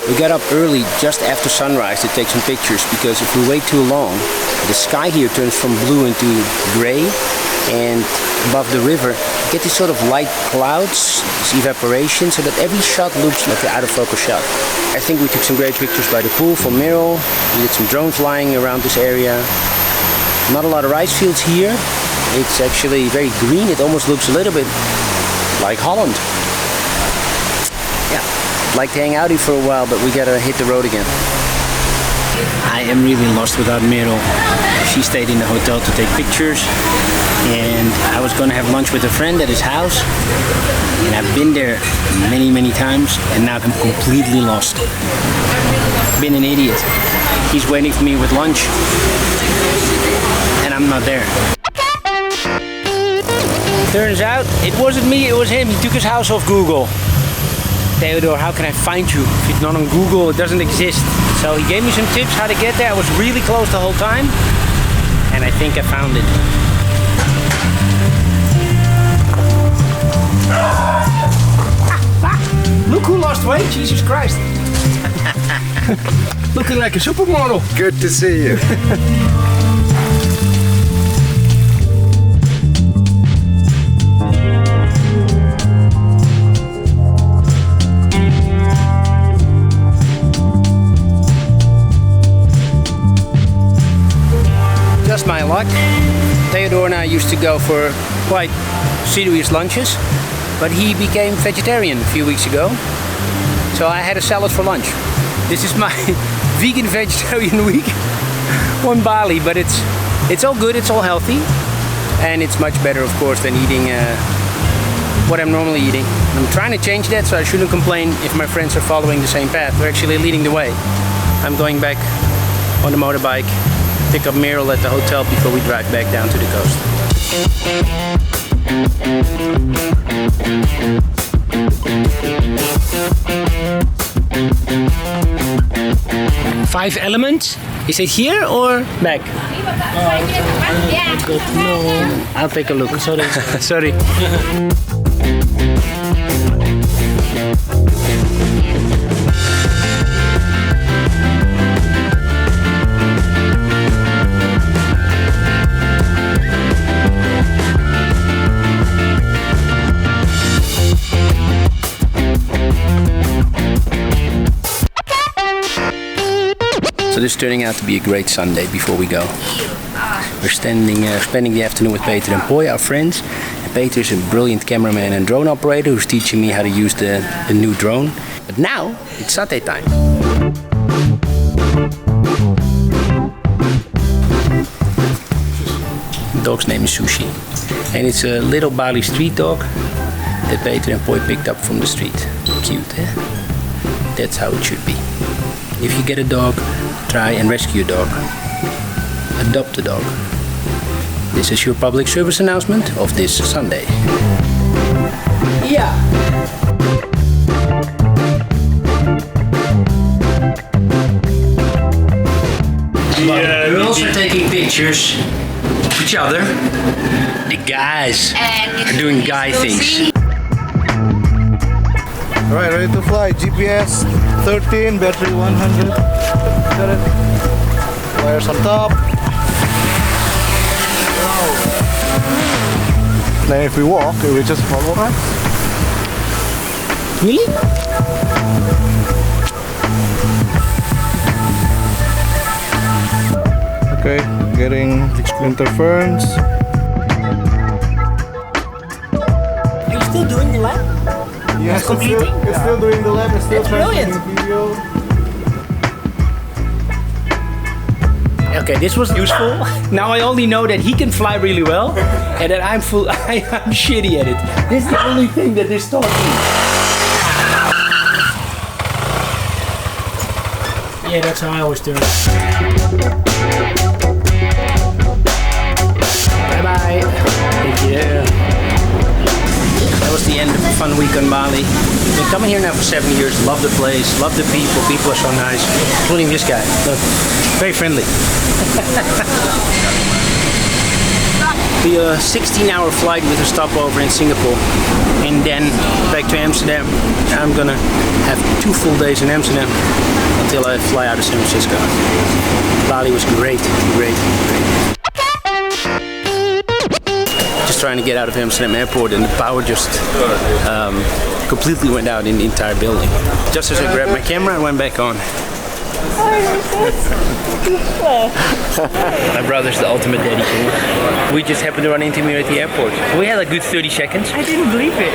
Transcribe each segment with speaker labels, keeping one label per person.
Speaker 1: We got up early just after sunrise to take some pictures because if we wait too long, the sky here turns from blue into gray, and above the river you get these sort of light clouds, this evaporation, so that every shot looks like an out of focus shot. I think we took some great pictures by the pool for Briël. We did some drone flying around this area. Not a lot of rice fields here. It's actually very green. It almost looks a little bit like Holland. Yeah, I'd like to hang out here for a while, but we gotta hit the road again. I am really lost without Briël. She stayed in the hotel to take pictures, and I was gonna have lunch with a friend at his house, and I've been there many times, and now I'm completely lost. Been an idiot. He's waiting for me with lunch, and I'm not there. Turns out it wasn't me, it was him. He took his house off Google. Theodore, how can I find you? If it's not on Google, it doesn't exist. So he gave me some tips how to get there. I was really close the whole time, and I think I found it. Look who lost weight, Jesus Christ. Looking like a supermodel.
Speaker 2: Good to see you.
Speaker 1: Just my luck. Theodore and I used to go for quite serious lunches, but he became vegetarian a few weeks ago. So I had a salad for lunch. This is my vegan vegetarian week on Bali, but it's all good, it's all healthy, and it's much better, of course, than eating what I'm normally eating. I'm trying to change that, so I shouldn't complain if my friends are following the same path. They're actually leading the way. I'm going back on the motorbike, pick up Briël at the hotel before we drive back down to the coast. 5 elements? Is it here or back?
Speaker 3: No.
Speaker 1: I'll take a look.
Speaker 3: Sorry.
Speaker 1: Sorry. So this is turning out to be a great Sunday before we go. We're spending the afternoon with Peter and Poi, our friends. And Peter is a brilliant cameraman and drone operator who's teaching me how to use the new drone. But now it's satay time. The dog's name is Sushi. And it's a little Bali street dog that Peter and Poi picked up from the street. Cute, eh? That's how it should be. If you get a dog, try and rescue a dog. Adopt a dog. This is your public service announcement of this Sunday. Yeah. We're also taking pictures of each other. The guys are doing guy things.
Speaker 2: Alright, ready to fly. GPS 13, battery 100. Got it. Wires on top. Then if we walk, we just follow us.
Speaker 1: Really?
Speaker 2: Okay, getting interference.
Speaker 3: Are you still doing the lap?
Speaker 2: Yes,
Speaker 3: completing?
Speaker 2: it's still doing the lab, it's still
Speaker 3: brilliant.
Speaker 2: Video.
Speaker 1: Okay, this was useful. Now I only know that he can fly really well and that I'm shitty at it. This is the only thing that this taught me.
Speaker 3: Yeah, that's how I always do it.
Speaker 1: Bye bye. Thank you. That was the end of a fun week on Bali. I've been coming here now for 7 years. Love the place, love the people. People are so nice, including this guy. Look, very friendly. Be a 16-hour flight with a stopover in Singapore, and then back to Amsterdam. I'm gonna have 2 full days in Amsterdam until I fly out of San Francisco. Bali was great. Just trying to get out of Amsterdam airport, and the power just completely went out in the entire building. Just as I grabbed my camera, I went back on. My brother's the ultimate daddy king. We just happened to run into him at the airport. We had a good 30 seconds.
Speaker 3: I didn't believe it.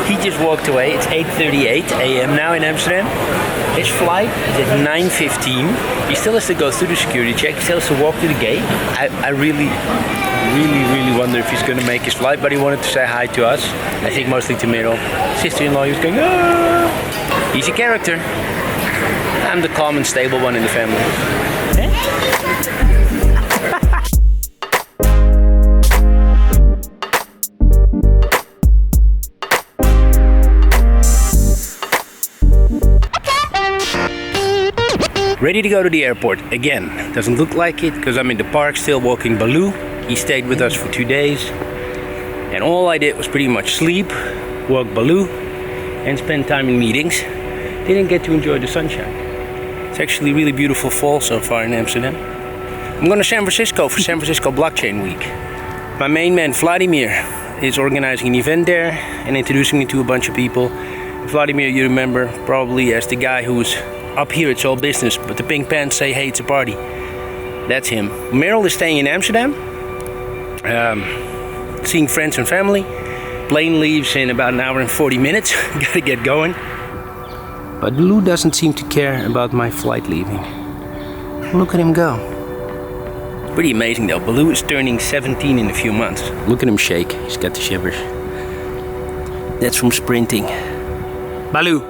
Speaker 1: He just walked away. It's 8:38 a.m. now in Amsterdam. His flight is at 9:15. He still has to go through the security check. He still has to walk to the gate. I really wonder if he's going to make his flight, but he wanted to say hi to us. I think mostly to Meryl. Sister-in-law, he was going, ah! He's a character. I'm the calm and stable one in the family. Ready to go to the airport again. Doesn't look like it because I'm in the park still walking Baloo. He stayed with us for 2 days. And all I did was pretty much sleep, walk Baloo, and spend time in meetings. Didn't get to enjoy the sunshine. It's actually really beautiful fall so far in Amsterdam. I'm going to San Francisco for San Francisco Blockchain Week. My main man Vladimir is organizing an event there and introducing me to a bunch of people. Vladimir, you remember probably as the guy who's up here, it's all business, but the pink pants say, hey, it's a party. That's him. Meryl is staying in Amsterdam, seeing friends and family. Plane leaves in about an hour and 40 minutes. Gotta get going. But Lou doesn't seem to care about my flight leaving. Look at him go. Pretty amazing though. Baloo is turning 17 in a few months. Look at him shake. He's got the shivers. That's from sprinting. Baloo.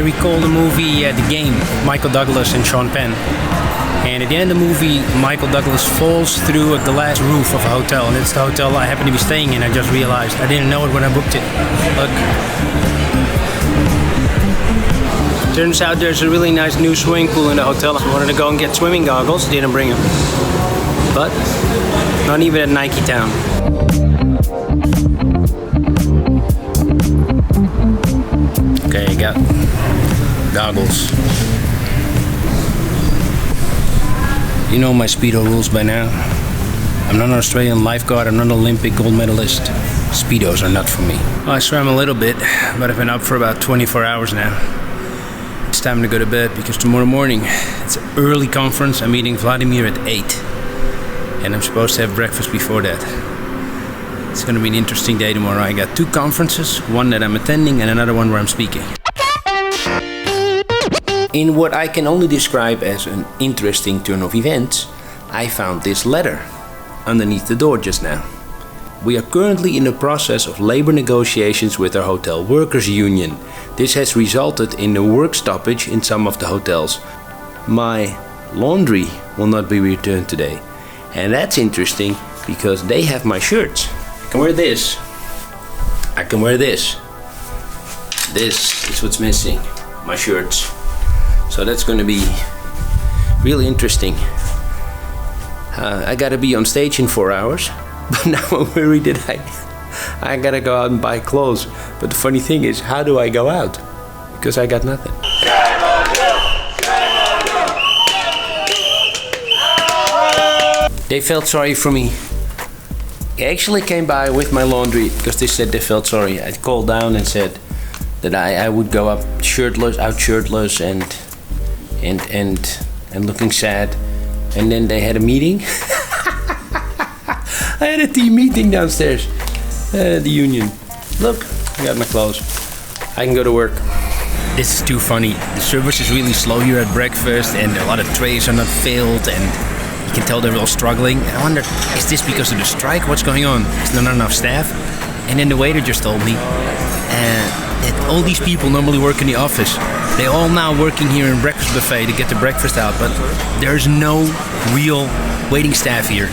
Speaker 1: Recall the movie The Game, Michael Douglas and Sean Penn. And at the end of the movie, Michael Douglas falls through a glass roof of a hotel, and it's the hotel I happen to be staying in. I just realized I didn't know it when I booked it. Look. Turns out there's a really nice new swimming pool in the hotel. I wanted to go and get swimming goggles, didn't bring them. But not even at Nike Town. Okay, I got goggles. You know my Speedo rules by now. I'm not an Australian lifeguard, I'm not an Olympic gold medalist. Speedos are not for me. Well, I swam a little bit, but I've been up for about 24 hours now. It's time to go to bed because tomorrow morning it's an early conference. I'm meeting Vladimir at 8. And I'm supposed to have breakfast before that. It's going to be an interesting day tomorrow. I got 2 conferences, one that I'm attending and another one where I'm speaking. In what I can only describe as an interesting turn of events, I found this letter underneath the door just now. We are currently in the process of labor negotiations with our hotel workers union. This has resulted in a work stoppage in some of the hotels. My laundry will not be returned today. And that's interesting because they have my shirts. I can wear this. I can wear this. This is what's missing. My shirts. So that's going to be really interesting. I gotta be on stage in 4 hours, but now I'm worried that I gotta go out and buy clothes. But the funny thing is, how do I go out? Because I got nothing. They felt sorry for me. They actually came by with my laundry because they said they felt sorry. I called down and said that I would go up shirtless and looking sad. And then they had a meeting. I had a team meeting downstairs. The union. Look, I got my clothes. I can go to work. This is too funny. The service is really slow here at breakfast and a lot of trays are not filled and you can tell they're all struggling. And I wonder, is this because of the strike? What's going on? Is there not enough staff? And then the waiter just told me that all these people normally work in the office. They're all now working here in breakfast buffet to get the breakfast out, but there's no real waiting staff here.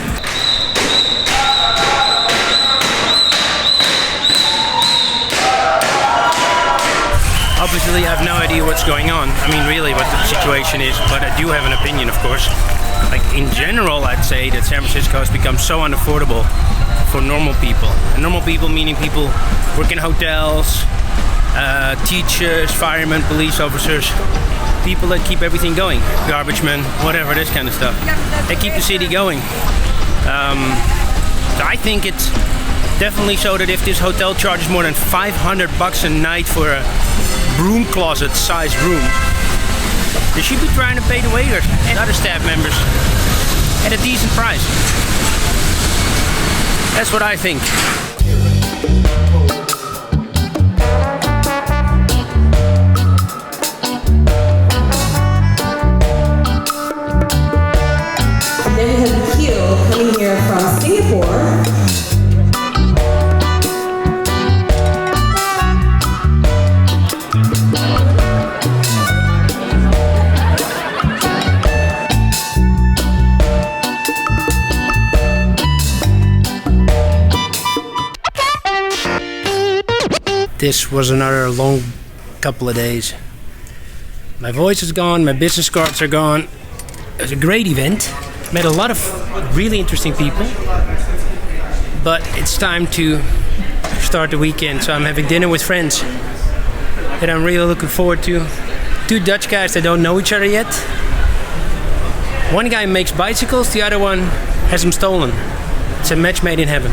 Speaker 1: Obviously, I have no idea what's going on. I mean, really, what the situation is, but I do have an opinion, of course. Like, in general, I'd say that San Francisco has become so unaffordable for normal people. And normal people meaning people work in hotels, teachers, firemen, police officers, people that keep everything going, garbage men, whatever, this kind of stuff. They keep the city going. So I think it's definitely so that if this hotel charges more than $500 a night for a broom closet sized room, they should be trying to pay the waiters and other staff members at a decent price. That's what I think.
Speaker 4: Then we have MICHIEL coming here from Singapore.
Speaker 1: This was another long couple of days. My voice is gone, my business cards are gone. It was a great event. Met a lot of really interesting people. But it's time to start the weekend, so I'm having dinner with friends that I'm really looking forward to. Two Dutch guys that don't know each other yet. One guy makes bicycles, the other one has them stolen. It's a match made in heaven.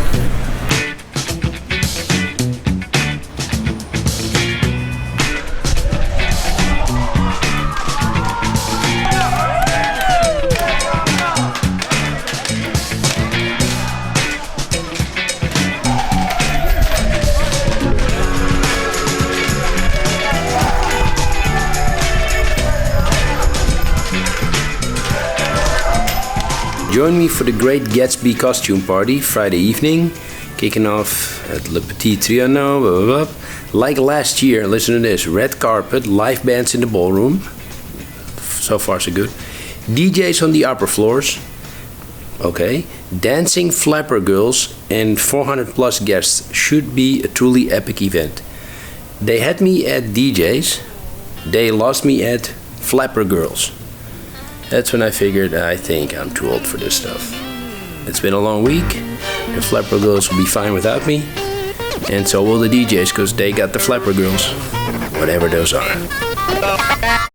Speaker 1: Join me for the Great Gatsby costume party Friday evening, kicking off at Le Petit Trianon, blah, blah, blah. Like last year, listen to this, red carpet, live bands in the ballroom, so far so good, DJs on the upper floors, okay, dancing flapper girls and 400 plus guests. Should be a truly epic event. They had me at DJs, they lost me at flapper girls. That's when I figured, I think I'm too old for this stuff. It's been a long week. The flapper girls will be fine without me. And so will the DJs, because they got the flapper girls. Whatever those are.